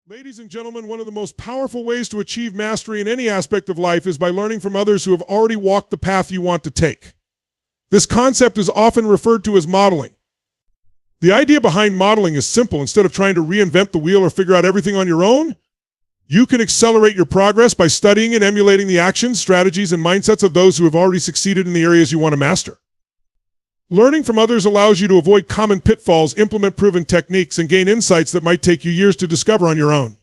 Ladies and gentlemen, one of the most powerful ways to achieve mastery in any aspect of life is by learning from others who have already walked the path you want to take. This concept is often referred to as modeling. The idea behind modeling is simple. Instead of trying to reinvent the wheel or figure out everything on your own, you can accelerate your progress by studying and emulating the actions, strategies, and mindsets of those who have already succeeded in the areas you want to master. Learning from others allows you to avoid common pitfalls, implement proven techniques, and gain insights that might take you years to discover on your own.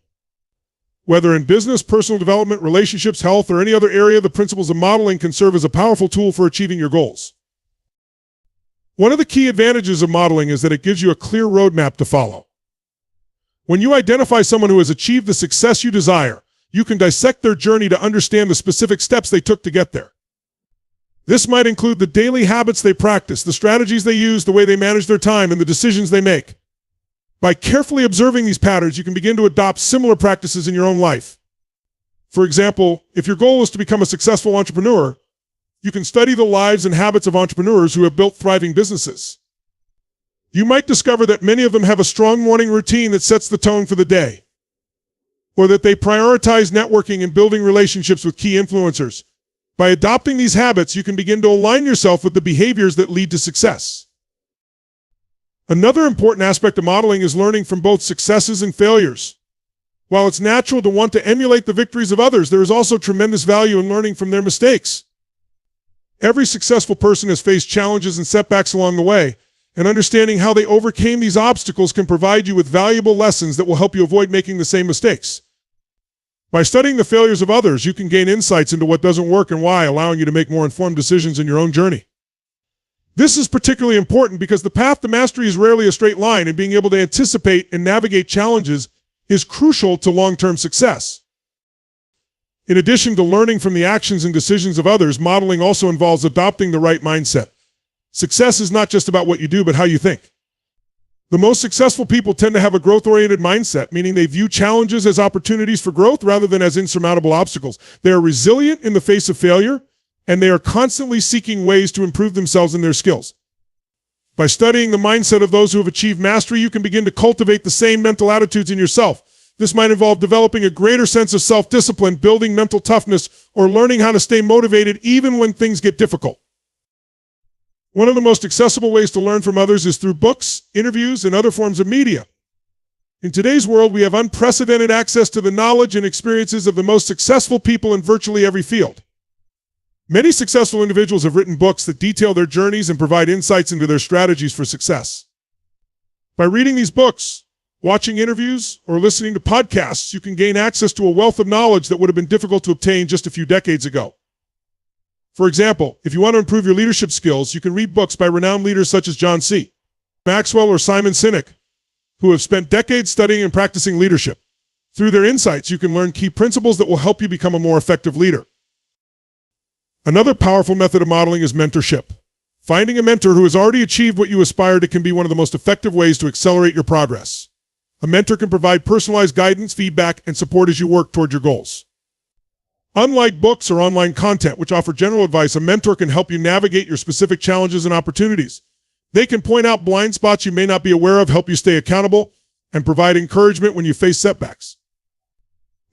Whether in business, personal development, relationships, health, or any other area, the principles of modeling can serve as a powerful tool for achieving your goals. One of the key advantages of modeling is that it gives you a clear roadmap to follow. When you identify someone who has achieved the success you desire, you can dissect their journey to understand the specific steps they took to get there. This might include the daily habits they practice, the strategies they use, the way they manage their time, and the decisions they make. By carefully observing these patterns, you can begin to adopt similar practices in your own life. For example, if your goal is to become a successful entrepreneur, you can study the lives and habits of entrepreneurs who have built thriving businesses. You might discover that many of them have a strong morning routine that sets the tone for the day, or that they prioritize networking and building relationships with key influencers. By adopting these habits, you can begin to align yourself with the behaviors that lead to success. Another important aspect of modeling is learning from both successes and failures. While it's natural to want to emulate the victories of others, there is also tremendous value in learning from their mistakes. Every successful person has faced challenges and setbacks along the way, and understanding how they overcame these obstacles can provide you with valuable lessons that will help you avoid making the same mistakes. By studying the failures of others, you can gain insights into what doesn't work and why, allowing you to make more informed decisions in your own journey. This is particularly important because the path to mastery is rarely a straight line, and being able to anticipate and navigate challenges is crucial to long-term success. In addition to learning from the actions and decisions of others, modeling also involves adopting the right mindset. Success is not just about what you do, but how you think. The most successful people tend to have a growth-oriented mindset, meaning they view challenges as opportunities for growth rather than as insurmountable obstacles. They are resilient in the face of failure, and they are constantly seeking ways to improve themselves and their skills. By studying the mindset of those who have achieved mastery, you can begin to cultivate the same mental attitudes in yourself. This might involve developing a greater sense of self-discipline, building mental toughness, or learning how to stay motivated even when things get difficult. One of the most accessible ways to learn from others is through books, interviews, and other forms of media. In today's world, we have unprecedented access to the knowledge and experiences of the most successful people in virtually every field. Many successful individuals have written books that detail their journeys and provide insights into their strategies for success. By reading these books, watching interviews, or listening to podcasts, you can gain access to a wealth of knowledge that would have been difficult to obtain just a few decades ago. For example, if you want to improve your leadership skills, you can read books by renowned leaders such as John C. Maxwell or Simon Sinek, who have spent decades studying and practicing leadership. Through their insights, you can learn key principles that will help you become a more effective leader. Another powerful method of modeling is mentorship. Finding a mentor who has already achieved what you aspire to can be one of the most effective ways to accelerate your progress. A mentor can provide personalized guidance, feedback, and support as you work toward your goals. Unlike books or online content, which offer general advice, a mentor can help you navigate your specific challenges and opportunities. They can point out blind spots you may not be aware of, help you stay accountable, and provide encouragement when you face setbacks.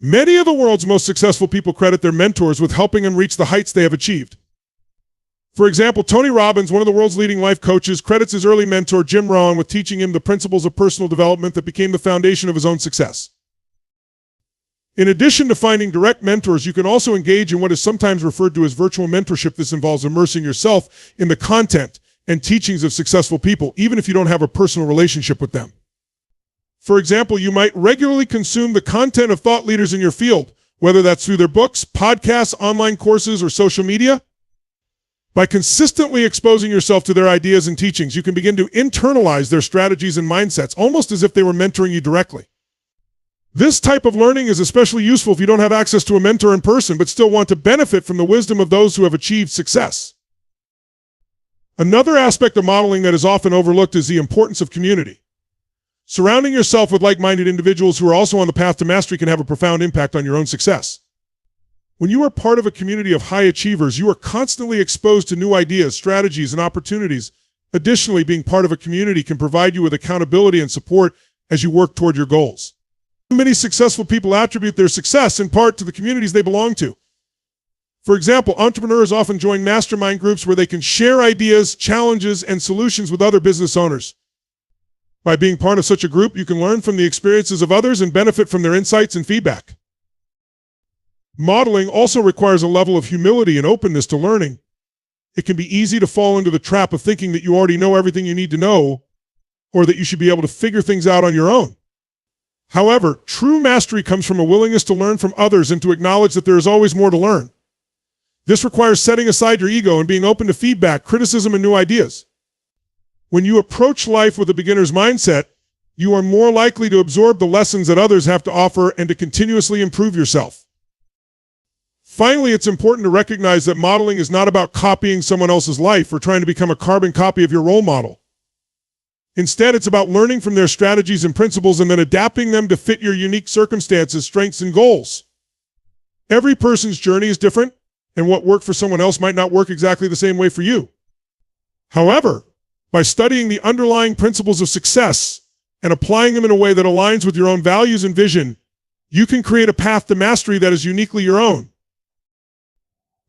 Many of the world's most successful people credit their mentors with helping them reach the heights they have achieved. For example, Tony Robbins, one of the world's leading life coaches, credits his early mentor, Jim Rohn, with teaching him the principles of personal development that became the foundation of his own success. In addition to finding direct mentors, you can also engage in what is sometimes referred to as virtual mentorship. This involves immersing yourself in the content and teachings of successful people, even if you don't have a personal relationship with them. For example, you might regularly consume the content of thought leaders in your field, whether that's through their books, podcasts, online courses, or social media. By consistently exposing yourself to their ideas and teachings, you can begin to internalize their strategies and mindsets, almost as if they were mentoring you directly. This type of learning is especially useful if you don't have access to a mentor in person, but still want to benefit from the wisdom of those who have achieved success. Another aspect of modeling that is often overlooked is the importance of community. Surrounding yourself with like-minded individuals who are also on the path to mastery can have a profound impact on your own success. When you are part of a community of high achievers, you are constantly exposed to new ideas, strategies, and opportunities. Additionally, being part of a community can provide you with accountability and support as you work toward your goals. Many successful people attribute their success in part to the communities they belong to. For example, entrepreneurs often join mastermind groups where they can share ideas, challenges, and solutions with other business owners. By being part of such a group, you can learn from the experiences of others and benefit from their insights and feedback. Modeling also requires a level of humility and openness to learning. It can be easy to fall into the trap of thinking that you already know everything you need to know, or that you should be able to figure things out on your own. However, true mastery comes from a willingness to learn from others and to acknowledge that there is always more to learn. This requires setting aside your ego and being open to feedback, criticism, and new ideas. When you approach life with a beginner's mindset, you are more likely to absorb the lessons that others have to offer and to continuously improve yourself. Finally, it's important to recognize that modeling is not about copying someone else's life or trying to become a carbon copy of your role model. Instead, it's about learning from their strategies and principles and then adapting them to fit your unique circumstances, strengths, and goals. Every person's journey is different, and what worked for someone else might not work exactly the same way for you. However, by studying the underlying principles of success and applying them in a way that aligns with your own values and vision, you can create a path to mastery that is uniquely your own.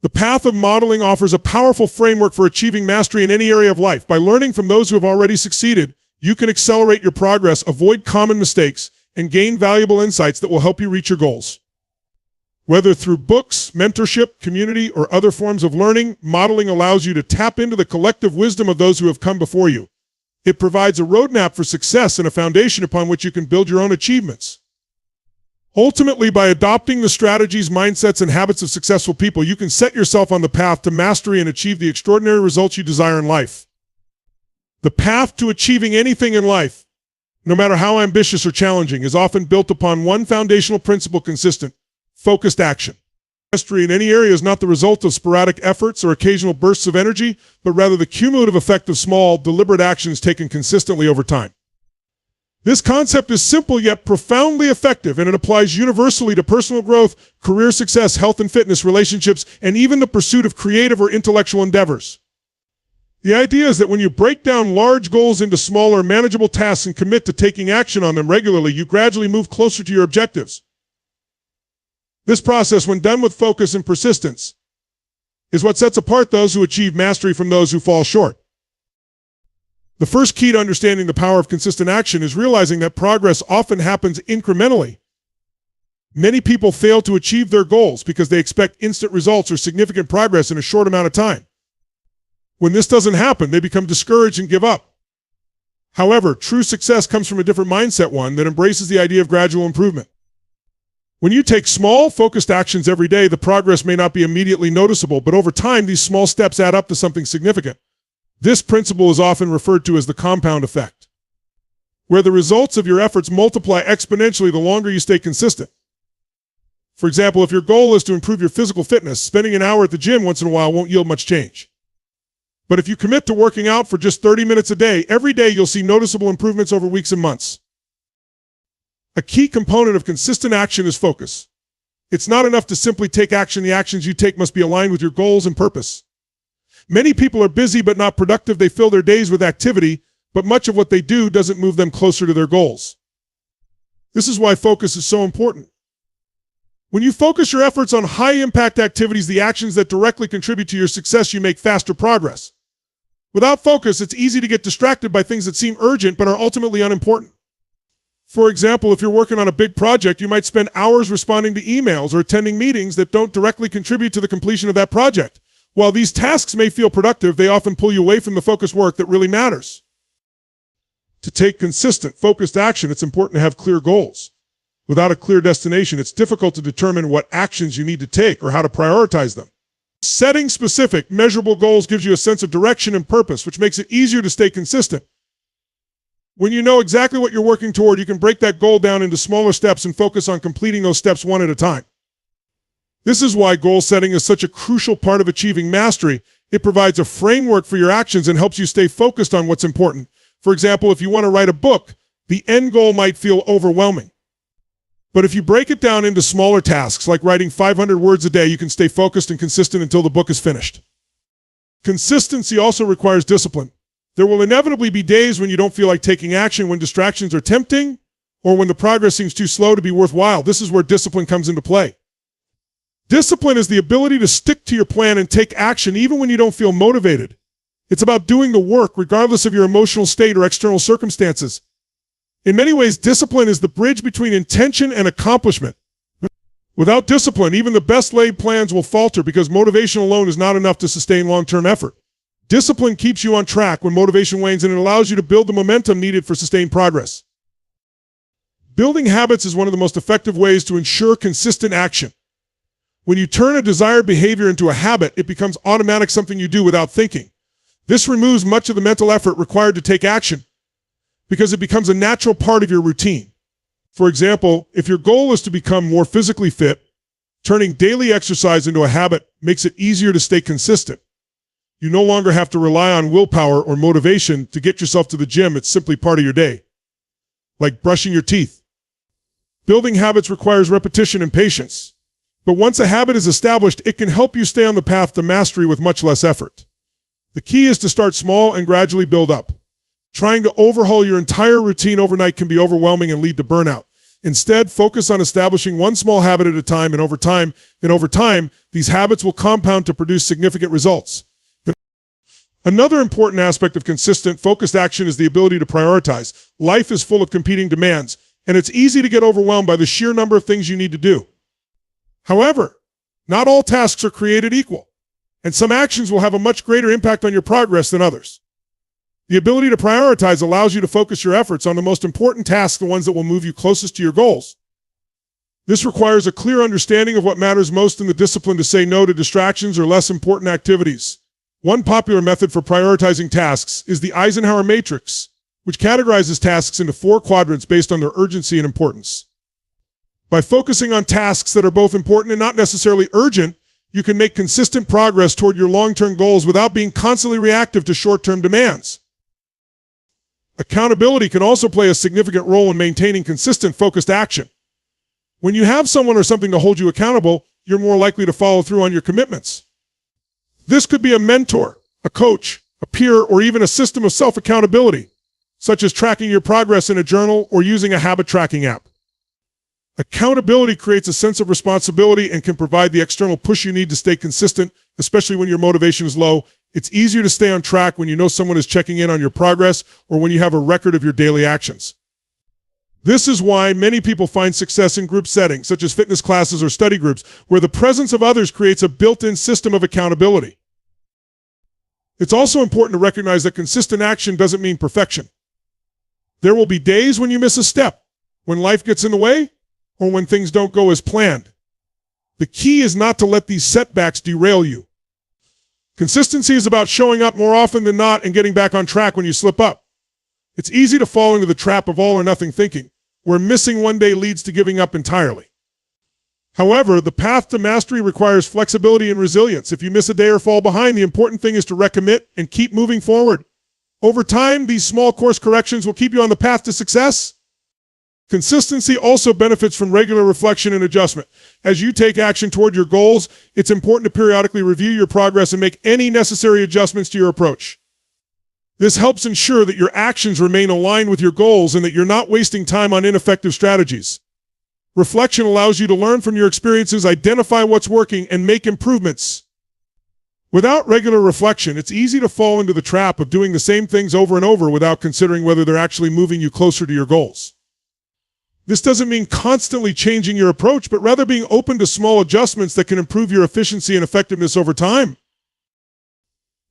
The path of modeling offers a powerful framework for achieving mastery in any area of life. By learning from those who have already succeeded, you can accelerate your progress, avoid common mistakes, and gain valuable insights that will help you reach your goals. Whether through books, mentorship, community, or other forms of learning, modeling allows you to tap into the collective wisdom of those who have come before you. It provides a roadmap for success and a foundation upon which you can build your own achievements. Ultimately, by adopting the strategies, mindsets, and habits of successful people, you can set yourself on the path to mastery and achieve the extraordinary results you desire in life. The path to achieving anything in life, no matter how ambitious or challenging, is often built upon one foundational principle: consistent, focused action. Mastery in any area is not the result of sporadic efforts or occasional bursts of energy, but rather the cumulative effect of small, deliberate actions taken consistently over time. This concept is simple yet profoundly effective, and it applies universally to personal growth, career success, health and fitness, relationships, and even the pursuit of creative or intellectual endeavors. The idea is that when you break down large goals into smaller, manageable tasks and commit to taking action on them regularly, you gradually move closer to your objectives. This process, when done with focus and persistence, is what sets apart those who achieve mastery from those who fall short. The first key to understanding the power of consistent action is realizing that progress often happens incrementally. Many people fail to achieve their goals because they expect instant results or significant progress in a short amount of time. When this doesn't happen, they become discouraged and give up. However, true success comes from a different mindset, one that embraces the idea of gradual improvement. When you take small, focused actions every day, the progress may not be immediately noticeable, but over time, these small steps add up to something significant. This principle is often referred to as the compound effect, where the results of your efforts multiply exponentially the longer you stay consistent. For example, if your goal is to improve your physical fitness, spending an hour at the gym once in a while won't yield much change. But if you commit to working out for just 30 minutes a day, every day you'll see noticeable improvements over weeks and months. A key component of consistent action is focus. It's not enough to simply take action. The actions you take must be aligned with your goals and purpose. Many people are busy but not productive. They fill their days with activity, but much of what they do doesn't move them closer to their goals. This is why focus is so important. When you focus your efforts on high-impact activities, the actions that directly contribute to your success, you make faster progress. Without focus, it's easy to get distracted by things that seem urgent but are ultimately unimportant. For example, if you're working on a big project, you might spend hours responding to emails or attending meetings that don't directly contribute to the completion of that project. While these tasks may feel productive, they often pull you away from the focused work that really matters. To take consistent, focused action, it's important to have clear goals. Without a clear destination, it's difficult to determine what actions you need to take or how to prioritize them. Setting specific, measurable goals gives you a sense of direction and purpose, which makes it easier to stay consistent. When you know exactly what you're working toward, you can break that goal down into smaller steps and focus on completing those steps one at a time. This is why goal setting is such a crucial part of achieving mastery. It provides a framework for your actions and helps you stay focused on what's important. For example, if you want to write a book, the end goal might feel overwhelming. But if you break it down into smaller tasks, like writing 500 words a day, you can stay focused and consistent until the book is finished. Consistency also requires discipline. There will inevitably be days when you don't feel like taking action, when distractions are tempting, or when the progress seems too slow to be worthwhile. This is where discipline comes into play. Discipline is the ability to stick to your plan and take action even when you don't feel motivated. It's about doing the work regardless of your emotional state or external circumstances. In many ways, discipline is the bridge between intention and accomplishment. Without discipline, even the best laid plans will falter because motivation alone is not enough to sustain long-term effort. Discipline keeps you on track when motivation wanes, and it allows you to build the momentum needed for sustained progress. Building habits is one of the most effective ways to ensure consistent action. When you turn a desired behavior into a habit, it becomes automatic, something you do without thinking. This removes much of the mental effort required to take action because it becomes a natural part of your routine. For example, if your goal is to become more physically fit, turning daily exercise into a habit makes it easier to stay consistent. You no longer have to rely on willpower or motivation to get yourself to the gym. It's simply part of your day. Like brushing your teeth. Building habits requires repetition and patience. But once a habit is established, it can help you stay on the path to mastery with much less effort. The key is to start small and gradually build up. Trying to overhaul your entire routine overnight can be overwhelming and lead to burnout. Instead, focus on establishing one small habit at a time, and over time, these habits will compound to produce significant results. Another important aspect of consistent, focused action is the ability to prioritize. Life is full of competing demands, and it's easy to get overwhelmed by the sheer number of things you need to do. However, not all tasks are created equal, and some actions will have a much greater impact on your progress than others. The ability to prioritize allows you to focus your efforts on the most important tasks, the ones that will move you closest to your goals. This requires a clear understanding of what matters most and the discipline to say no to distractions or less important activities. One popular method for prioritizing tasks is the Eisenhower matrix, which categorizes tasks into 4 quadrants based on their urgency and importance. By focusing on tasks that are both important and not necessarily urgent, you can make consistent progress toward your long-term goals without being constantly reactive to short-term demands. Accountability can also play a significant role in maintaining consistent, focused action. When you have someone or something to hold you accountable, you're more likely to follow through on your commitments. This could be a mentor, a coach, a peer, or even a system of self-accountability, such as tracking your progress in a journal or using a habit tracking app. Accountability creates a sense of responsibility and can provide the external push you need to stay consistent, especially when your motivation is low. It's easier to stay on track when you know someone is checking in on your progress or when you have a record of your daily actions. This is why many people find success in group settings, such as fitness classes or study groups, where the presence of others creates a built-in system of accountability. It's also important to recognize that consistent action doesn't mean perfection. There will be days when you miss a step, when life gets in the way, or when things don't go as planned. The key is not to let these setbacks derail you. Consistency is about showing up more often than not and getting back on track when you slip up. It's easy to fall into the trap of all or nothing thinking, where missing one day leads to giving up entirely. However, the path to mastery requires flexibility and resilience. If you miss a day or fall behind, the important thing is to recommit and keep moving forward. Over time, these small course corrections will keep you on the path to success. Consistency also benefits from regular reflection and adjustment. As you take action toward your goals, it's important to periodically review your progress and make any necessary adjustments to your approach. This helps ensure that your actions remain aligned with your goals and that you're not wasting time on ineffective strategies. Reflection allows you to learn from your experiences, identify what's working, and make improvements. Without regular reflection, it's easy to fall into the trap of doing the same things over and over without considering whether they're actually moving you closer to your goals. This doesn't mean constantly changing your approach, but rather being open to small adjustments that can improve your efficiency and effectiveness over time.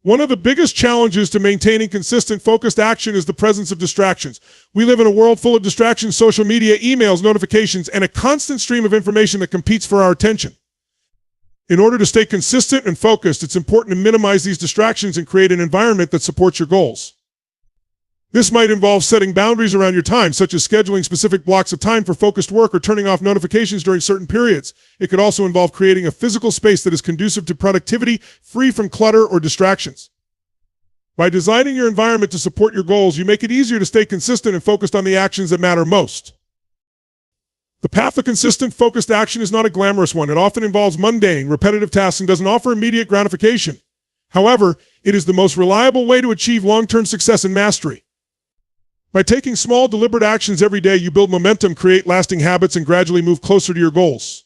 One of the biggest challenges to maintaining consistent, focused action is the presence of distractions. We live in a world full of distractions, social media, emails, notifications, and a constant stream of information that competes for our attention. In order to stay consistent and focused, it's important to minimize these distractions and create an environment that supports your goals. This might involve setting boundaries around your time, such as scheduling specific blocks of time for focused work or turning off notifications during certain periods. It could also involve creating a physical space that is conducive to productivity, free from clutter or distractions. By designing your environment to support your goals, you make it easier to stay consistent and focused on the actions that matter most. The path to consistent, focused action is not a glamorous one. It often involves mundane, repetitive tasks and doesn't offer immediate gratification. However, it is the most reliable way to achieve long-term success and mastery. By taking small, deliberate actions every day, you build momentum, create lasting habits, and gradually move closer to your goals.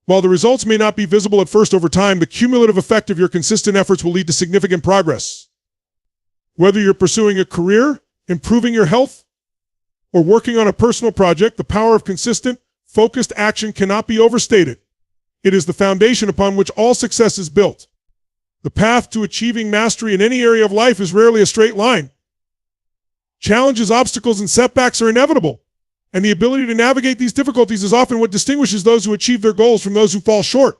While the results may not be visible at first, over time, the cumulative effect of your consistent efforts will lead to significant progress. Whether you're pursuing a career, improving your health, or working on a personal project, the power of consistent, focused action cannot be overstated. It is the foundation upon which all success is built. The path to achieving mastery in any area of life is rarely a straight line. Challenges, obstacles, and setbacks are inevitable, and the ability to navigate these difficulties is often what distinguishes those who achieve their goals from those who fall short.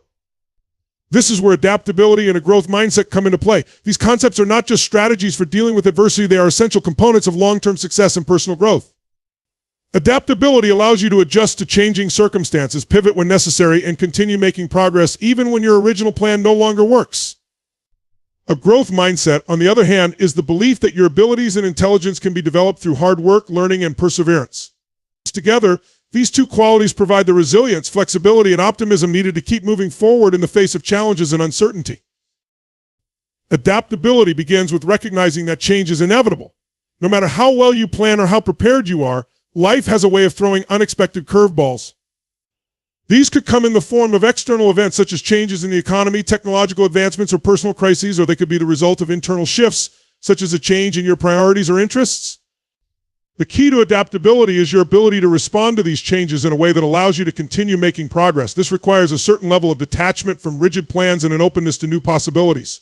This is where adaptability and a growth mindset come into play. These concepts are not just strategies for dealing with adversity, they are essential components of long-term success and personal growth. Adaptability allows you to adjust to changing circumstances, pivot when necessary, and continue making progress even when your original plan no longer works. A growth mindset, on the other hand, is the belief that your abilities and intelligence can be developed through hard work, learning, and perseverance. Together, these two qualities provide the resilience, flexibility, and optimism needed to keep moving forward in the face of challenges and uncertainty. Adaptability begins with recognizing that change is inevitable. No matter how well you plan or how prepared you are, life has a way of throwing unexpected curveballs. These could come in the form of external events such as changes in the economy, technological advancements, or personal crises, or they could be the result of internal shifts, such as a change in your priorities or interests. The key to adaptability is your ability to respond to these changes in a way that allows you to continue making progress. This requires a certain level of detachment from rigid plans and an openness to new possibilities.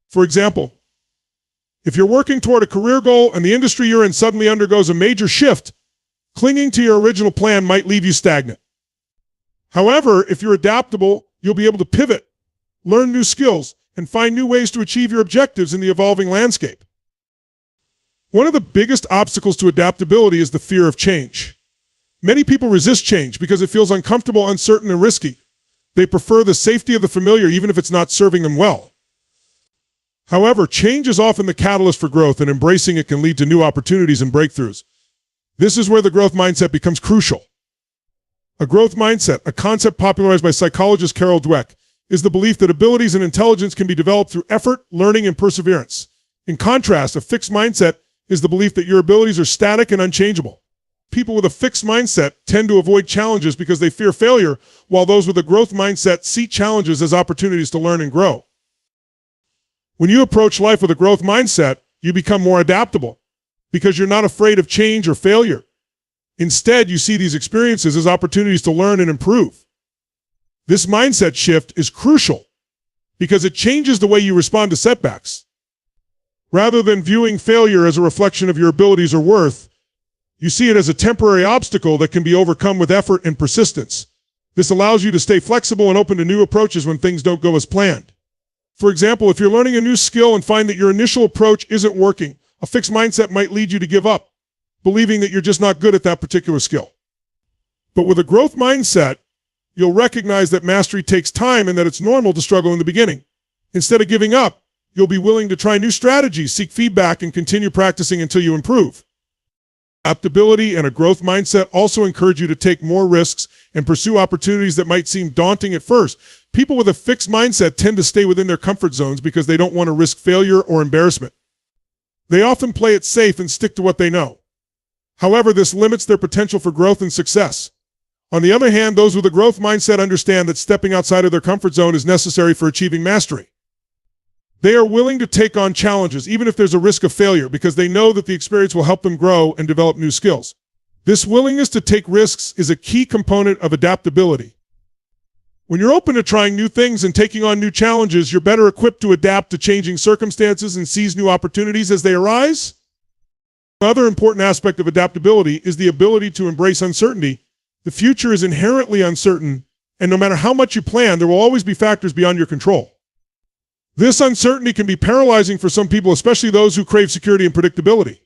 For example, if you're working toward a career goal and the industry you're in suddenly undergoes a major shift, clinging to your original plan might leave you stagnant. However, if you're adaptable, you'll be able to pivot, learn new skills, and find new ways to achieve your objectives in the evolving landscape. One of the biggest obstacles to adaptability is the fear of change. Many people resist change because it feels uncomfortable, uncertain, and risky. They prefer the safety of the familiar even if it's not serving them well. However, change is often the catalyst for growth, and embracing it can lead to new opportunities and breakthroughs. This is where the growth mindset becomes crucial. A growth mindset, a concept popularized by psychologist Carol Dweck, is the belief that abilities and intelligence can be developed through effort, learning, and perseverance. In contrast, a fixed mindset is the belief that your abilities are static and unchangeable. People with a fixed mindset tend to avoid challenges because they fear failure, while those with a growth mindset see challenges as opportunities to learn and grow. When you approach life with a growth mindset, you become more adaptable because you're not afraid of change or failure. Instead, you see these experiences as opportunities to learn and improve. This mindset shift is crucial because it changes the way you respond to setbacks. Rather than viewing failure as a reflection of your abilities or worth, you see it as a temporary obstacle that can be overcome with effort and persistence. This allows you to stay flexible and open to new approaches when things don't go as planned. For example, if you're learning a new skill and find that your initial approach isn't working, a fixed mindset might lead you to give up, believing that you're just not good at that particular skill. But with a growth mindset, you'll recognize that mastery takes time and that it's normal to struggle in the beginning. Instead of giving up, you'll be willing to try new strategies, seek feedback, and continue practicing until you improve. Adaptability and a growth mindset also encourage you to take more risks and pursue opportunities that might seem daunting at first. People with a fixed mindset tend to stay within their comfort zones because they don't want to risk failure or embarrassment. They often play it safe and stick to what they know. However, this limits their potential for growth and success. On the other hand, those with a growth mindset understand that stepping outside of their comfort zone is necessary for achieving mastery. They are willing to take on challenges, even if there's a risk of failure, because they know that the experience will help them grow and develop new skills. This willingness to take risks is a key component of adaptability. When you're open to trying new things and taking on new challenges, you're better equipped to adapt to changing circumstances and seize new opportunities as they arise. Another important aspect of adaptability is the ability to embrace uncertainty. The future is inherently uncertain, and no matter how much you plan, there will always be factors beyond your control. This uncertainty can be paralyzing for some people, especially those who crave security and predictability.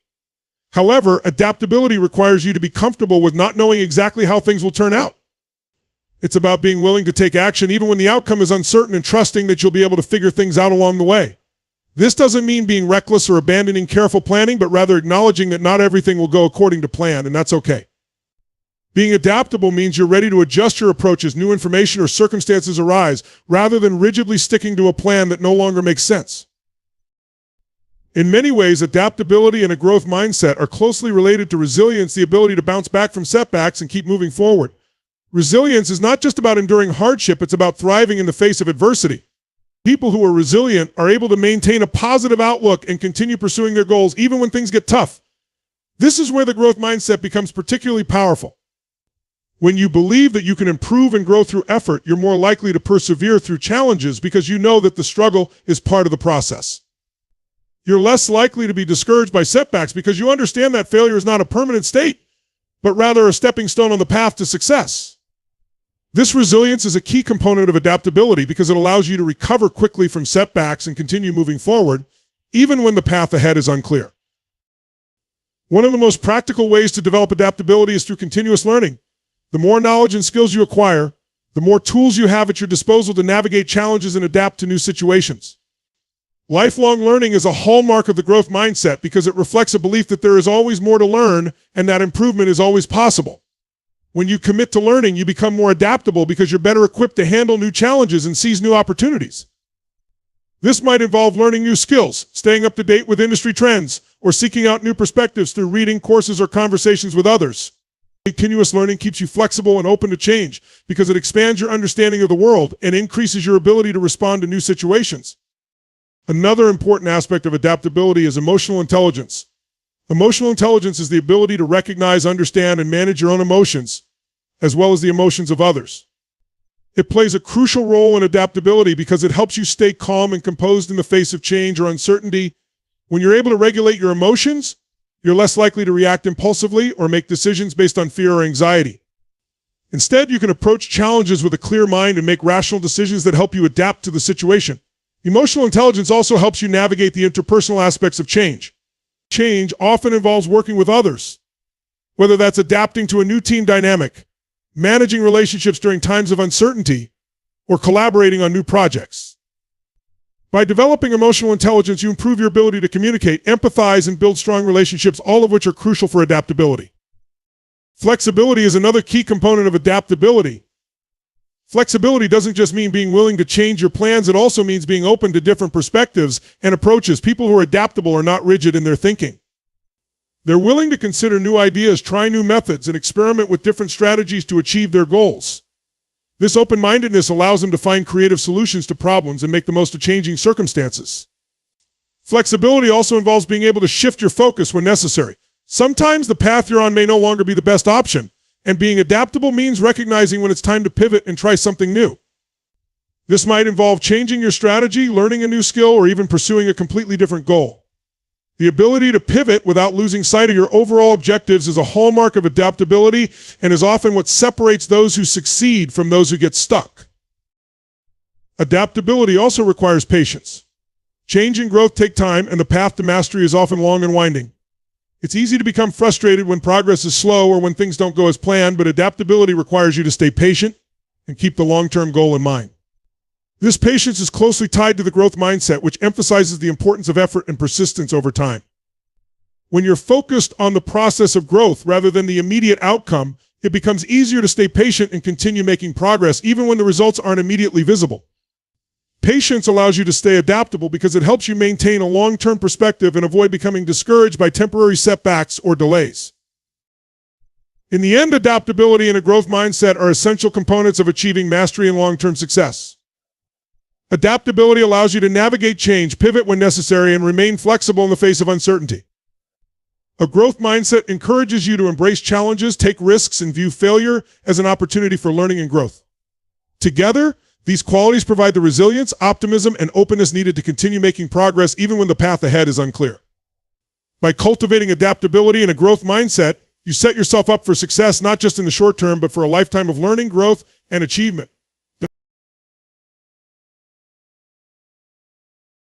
However, adaptability requires you to be comfortable with not knowing exactly how things will turn out. It's about being willing to take action even when the outcome is uncertain and trusting that you'll be able to figure things out along the way. This doesn't mean being reckless or abandoning careful planning, but rather acknowledging that not everything will go according to plan, and that's okay. Being adaptable means you're ready to adjust your approach as new information or circumstances arise, rather than rigidly sticking to a plan that no longer makes sense. In many ways, adaptability and a growth mindset are closely related to resilience, the ability to bounce back from setbacks and keep moving forward. Resilience is not just about enduring hardship, it's about thriving in the face of adversity. People who are resilient are able to maintain a positive outlook and continue pursuing their goals even when things get tough. This is where the growth mindset becomes particularly powerful. When you believe that you can improve and grow through effort, you're more likely to persevere through challenges because you know that the struggle is part of the process. You're less likely to be discouraged by setbacks because you understand that failure is not a permanent state, but rather a stepping stone on the path to success. This resilience is a key component of adaptability because it allows you to recover quickly from setbacks and continue moving forward, even when the path ahead is unclear. One of the most practical ways to develop adaptability is through continuous learning. The more knowledge and skills you acquire, the more tools you have at your disposal to navigate challenges and adapt to new situations. Lifelong learning is a hallmark of the growth mindset because it reflects a belief that there is always more to learn and that improvement is always possible. When you commit to learning, you become more adaptable because you're better equipped to handle new challenges and seize new opportunities. This might involve learning new skills, staying up to date with industry trends, or seeking out new perspectives through reading, courses, or conversations with others. Continuous learning keeps you flexible and open to change because it expands your understanding of the world and increases your ability to respond to new situations. Another important aspect of adaptability is emotional intelligence. Emotional intelligence is the ability to recognize, understand, and manage your own emotions, as well as the emotions of others. It plays a crucial role in adaptability because it helps you stay calm and composed in the face of change or uncertainty. When you're able to regulate your emotions, you're less likely to react impulsively or make decisions based on fear or anxiety. Instead, you can approach challenges with a clear mind and make rational decisions that help you adapt to the situation. Emotional intelligence also helps you navigate the interpersonal aspects of change. Change often involves working with others, whether that's adapting to a new team dynamic, managing relationships during times of uncertainty, or collaborating on new projects. By developing emotional intelligence, you improve your ability to communicate, empathize, and build strong relationships, all of which are crucial for adaptability. Flexibility is another key component of adaptability. Flexibility doesn't just mean being willing to change your plans, it also means being open to different perspectives and approaches. People who are adaptable are not rigid in their thinking. They're willing to consider new ideas, try new methods, and experiment with different strategies to achieve their goals. This open-mindedness allows them to find creative solutions to problems and make the most of changing circumstances. Flexibility also involves being able to shift your focus when necessary. Sometimes the path you're on may no longer be the best option, and being adaptable means recognizing when it's time to pivot and try something new. This might involve changing your strategy, learning a new skill, or even pursuing a completely different goal. The ability to pivot without losing sight of your overall objectives is a hallmark of adaptability and is often what separates those who succeed from those who get stuck. Adaptability also requires patience. Change and growth take time, and the path to mastery is often long and winding. It's easy to become frustrated when progress is slow or when things don't go as planned, but adaptability requires you to stay patient and keep the long-term goal in mind. This patience is closely tied to the growth mindset, which emphasizes the importance of effort and persistence over time. When you're focused on the process of growth rather than the immediate outcome, it becomes easier to stay patient and continue making progress even when the results aren't immediately visible. Patience allows you to stay adaptable because it helps you maintain a long-term perspective and avoid becoming discouraged by temporary setbacks or delays. In the end, adaptability and a growth mindset are essential components of achieving mastery and long-term success. Adaptability allows you to navigate change, pivot when necessary, and remain flexible in the face of uncertainty. A growth mindset encourages you to embrace challenges, take risks, and view failure as an opportunity for learning and growth. Together, these qualities provide the resilience, optimism, and openness needed to continue making progress even when the path ahead is unclear. By cultivating adaptability and a growth mindset, you set yourself up for success not just in the short term, but for a lifetime of learning, growth, and achievement.